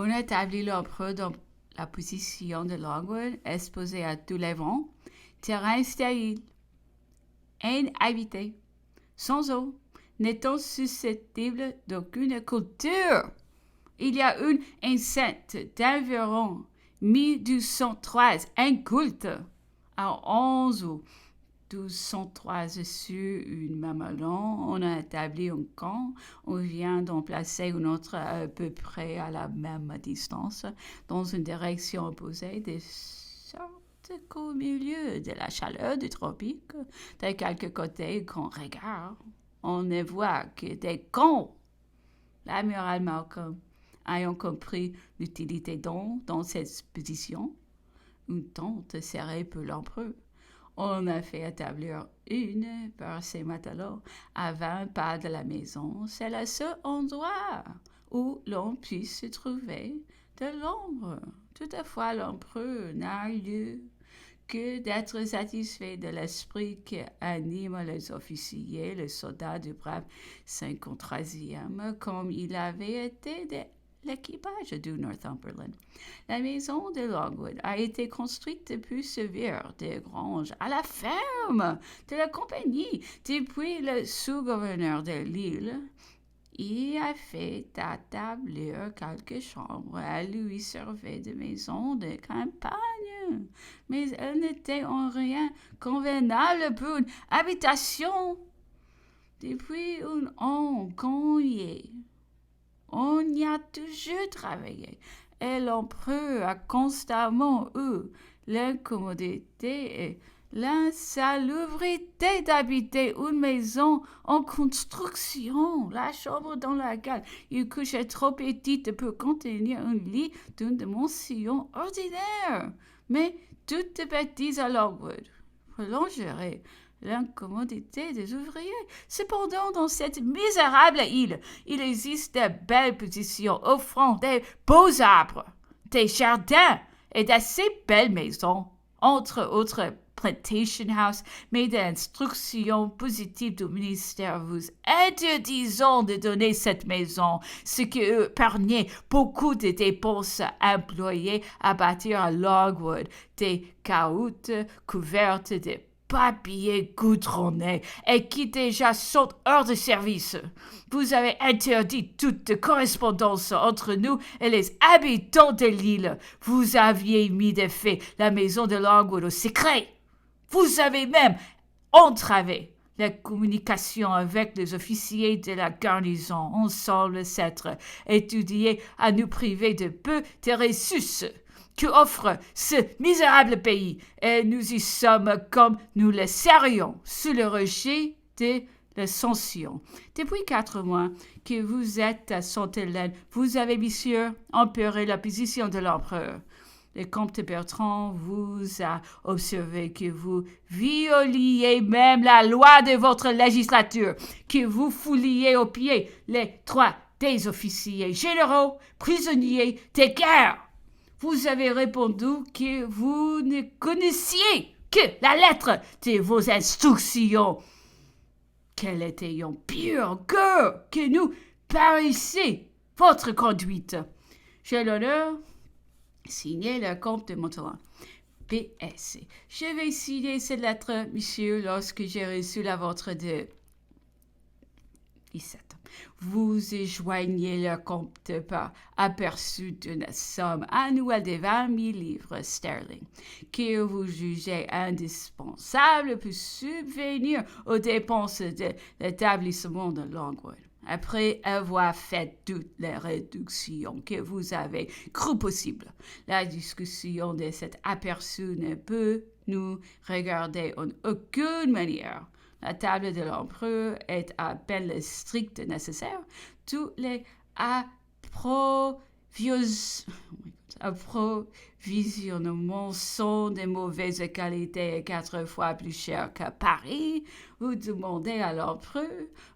On établit l'empereur dans la position de Longwood, exposé à tous les vents, terrain stérile, inhabité, sans eau, n'étant susceptible d'aucune culture. Il y a une enceinte d'environ 1203 inculte à 11 ou 1203 sur une mamelon. On a établi un camp. On vient d'en placer un autre à peu près à la même distance, dans une direction opposée, de sorte qu'au milieu de la chaleur du tropique, de quelques côtés qu'on regarde, on ne voit que des camps. L'amiral Malcolm, ayant compris l'utilité dans cette position, une tente serait pour l'empereur. On a fait établir une par ses matelots à 20 pas de la maison. C'est le seul endroit où l'on puisse se trouver de l'ombre. Toutefois, l'empereur n'a lieu que d'être satisfait de l'esprit qui anime les officiers, les soldats du brave 53e, comme il avait été de l'équipage du Northumberland. La maison de Longwood a été construite depuis servir de grange à la ferme de la compagnie depuis le sous-gouverneur de l'île. Il a fait établir quelques chambres. Elle lui servait de maison de campagne, mais elle n'était en rien convenable pour une habitation. Depuis un an qu'on y est, on y a toujours travaillé, et l'empereur a constamment eu l'incommodité et l'insalubrité d'habiter une maison en construction. La chambre dans laquelle il couchait trop petite pour contenir un lit d'une dimension ordinaire, mais toute petite à Longwood prolongerait l'incommodité des ouvriers. Cependant, dans cette misérable île, il existe de belles positions offrant des beaux arbres, des jardins et d'assez belles maisons, entre autres Plantation House, mais d'instructions positives du ministère vous interdisant de donner cette maison, ce qui épargnait beaucoup de dépenses employées à bâtir à Longwood des cahutes couvertes de papier goudronné et qui déjà sont hors de service. Vous avez interdit toute correspondance entre nous et les habitants de l'île. Vous aviez mis de fait la maison de Longwood au secret. Vous avez même entravé la communication avec les officiers de la garnison. On semble s'être étudié à nous priver de peu des ressources que offre ce misérable pays, et nous y sommes comme nous le serions sous le rejet de la sanction. Depuis 4 mois que vous êtes à Sainte-Hélène, vous avez, monsieur, empiré la position de l'empereur. Le comte Bertrand vous a observé que vous violiez même la loi de votre législature, que vous fouliez aux pieds les droits des officiers généraux, prisonniers de guerre. Vous avez répondu que vous ne connaissiez que la lettre de vos instructions, qu'elle était en pire que nous paraissait votre conduite. J'ai l'honneur signé le comte de Montauban. PS. Je vais signer cette lettre, monsieur, lorsque j'ai reçu la vôtre de 17. Vous y joignez le compte par aperçu d'une somme annuelle de 20 000 livres sterling, que vous jugez indispensable pour subvenir aux dépenses de l'établissement de Longwood. Après avoir fait toutes les réductions que vous avez cru possible, la discussion de cet aperçu ne peut nous regarder en aucune manière. La table de l'empereur est à peine le strict nécessaire. Tous les approvisionnements sont de mauvaise qualité et 4 fois plus chers qu'à Paris. Vous demandez à l'empereur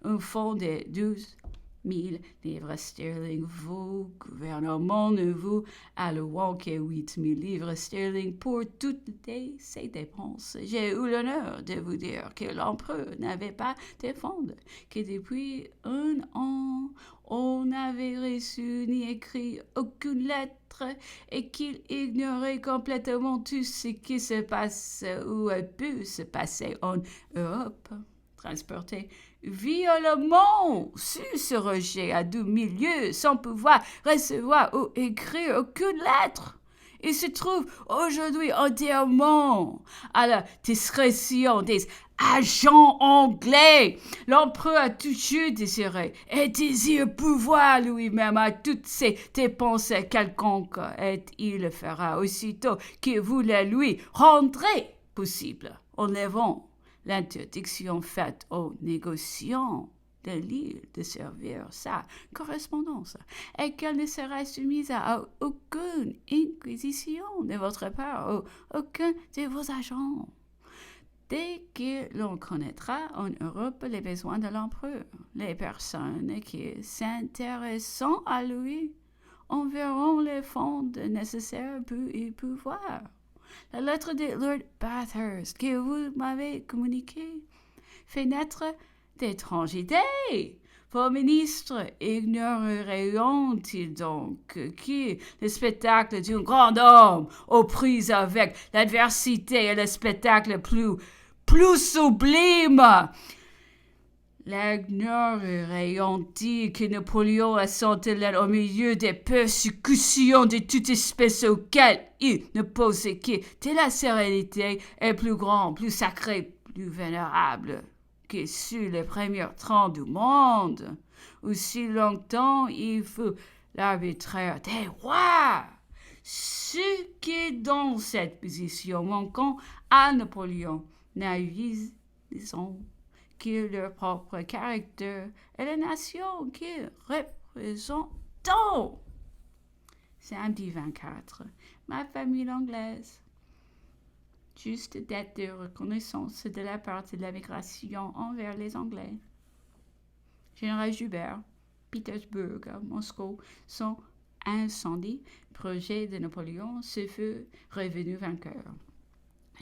un fonds de 12 000 livres sterling. Vos gouvernements ne vous allouent que 8 000 livres sterling pour toutes ces dépenses. J'ai eu l'honneur de vous dire que l'empereur n'avait pas de fonds, que depuis un an, on n'avait reçu ni écrit aucune lettre et qu'il ignorait complètement tout ce qui se passe ou a pu se passer en Europe. Transporté violemment sur ce rocher à 2000 lieues sans pouvoir recevoir ou écrire aucune lettre. Il se trouve aujourd'hui entièrement à la discrétion des agents anglais. L'empereur a toujours désiré et désire pouvoir lui-même à toutes ses dépenses quelconques, et il le fera aussitôt qu'il vous la lui rendrait possible en levant l'interdiction faite aux négociants de l'île de servir sa correspondance et qu'elle ne sera soumise à aucune inquisition de votre part ou aucun de vos agents. Dès que l'on connaîtra en Europe les besoins de l'empereur, les personnes qui s'intéressant à lui enverront les fonds nécessaires pour y pouvoir. La lettre de Lord Bathurst que vous m'avez communiquée fait naître d'étranges idées. Vos ministres ignoreraient-ils donc que le spectacle d'un grand homme aux prises avec l'adversité est le spectacle plus sublime? L'ignoreraient-ils que Napoléon a senti au milieu des persécutions de toute espèce auxquelles il ne posait que de la sérénité est plus grand, plus sacré, plus vénérable que sur les premiers trônes du monde. Aussi longtemps il fut l'arbitraire des rois. Ceux qui, dans cette position manquant à Napoléon, n'avisent que leur propre caractère et la nation qu'ils représentent. Samedi 24. Ma famille anglaise. Juste date de reconnaissance de la part de la migration envers les Anglais. Général Joubert, Petersburg, Moscou, sont incendiés. Projet de Napoléon se fut revenu vainqueur.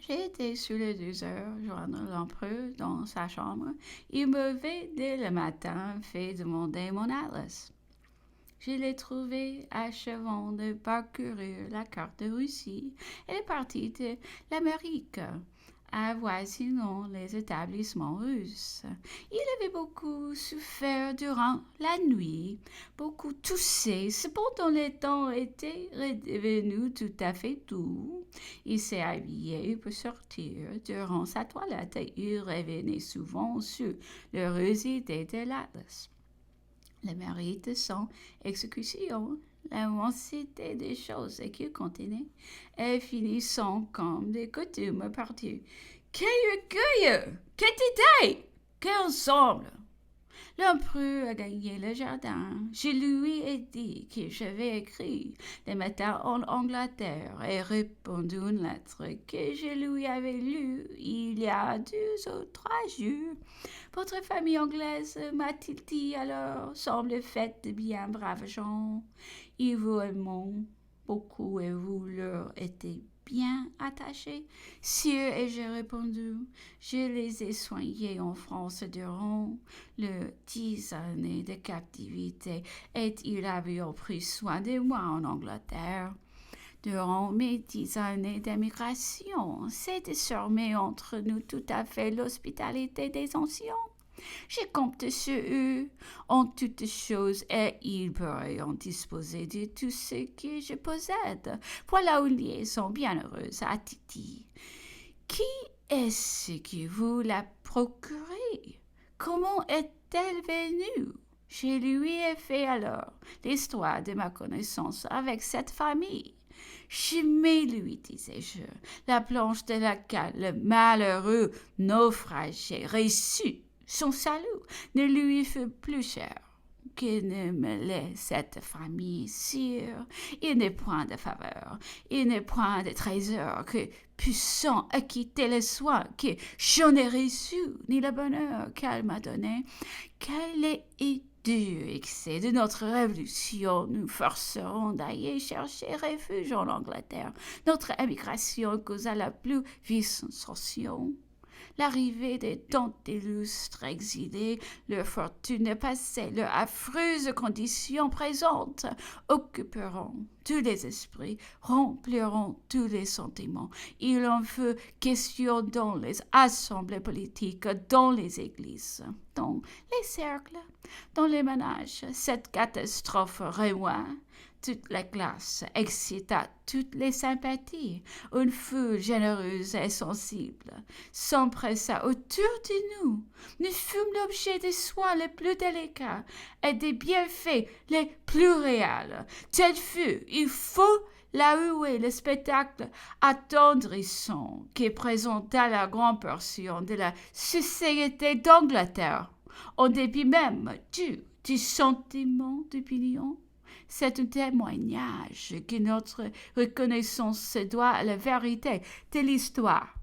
J'ai été sur les 2 heures joindre l'empereur dans sa chambre. Il me levait dès le matin, fait demander mon atlas. Je l'ai trouvé achevant de parcourir la carte de Russie et les parties de l'Amérique, avoisinant les établissements russes. Il avait beaucoup souffert durant la nuit, beaucoup toussé. Cependant, le temps était redevenu tout à fait doux. Il s'est habillé pour sortir. Durant sa toilette, il revenait souvent sur l'heureuxité de l'Atlas. Le mérite de son exécution, l'immensité des choses qu'il contenait, et finissant comme de coutume par Dieu. Quel orgueil! Quelle idée! Quel ensemble! L'empereur a gagné le jardin. Je lui ai dit que j'avais écrit le matin en Angleterre et répondu une lettre que je lui avais lue il y a 2 ou 3 jours. Votre famille anglaise, m'a-t-il dit alors, semble faite de bien braves gens. Ils vous aiment beaucoup et vous leur êtes bien attachés. Sire, et j'ai répondu, je les ai soignés en France durant leurs 10 années de captivité et ils avaient pris soin de moi en Angleterre. Durant mes 10 années d'émigration, c'est désormais entre nous tout à fait l'hospitalité des anciens. Je compte sur eux en toutes choses et ils pourraient en disposer de tout ce que je possède. Voilà une liaison bien heureuse à Titi. Qui est-ce qui vous l'a procurée? Comment est-elle venue? Je lui ai fait alors l'histoire de ma connaissance avec cette famille. Jamais, lui disais-je, la planche de laquelle le malheureux naufragé reçut son salut ne lui fut plus cher que ne me l'est cette famille, sire. Il n'est point de faveur, il n'est point de trésor que puissant acquitter les soins que j'en ai reçus, ni le bonheur qu'elle m'a donné. Quel est dur excès de notre révolution nous forceront d'aller chercher refuge en Angleterre. Notre émigration causa la plus vive sensation. l'arrivée des tant illustres exilés, leur fortune passée, leur affreuse condition présente, occuperont tous les esprits, rempliront tous les sentiments. Il en fut question dans les assemblées politiques, dans les églises, dans les cercles, dans les ménages. Cette catastrophe réunit toute la classe, excita toutes les sympathies. Une foule généreuse et sensible s'empressa autour de nous. Nous fûmes l'objet des soins les plus délicats et des bienfaits les plus réels. Tel fut, il faut l'avouer, le spectacle attendrissant qui présenta la grande portion de la société d'Angleterre, en dépit même du sentiment d'opinion. C'est un témoignage que notre reconnaissance se doit à la vérité de l'histoire.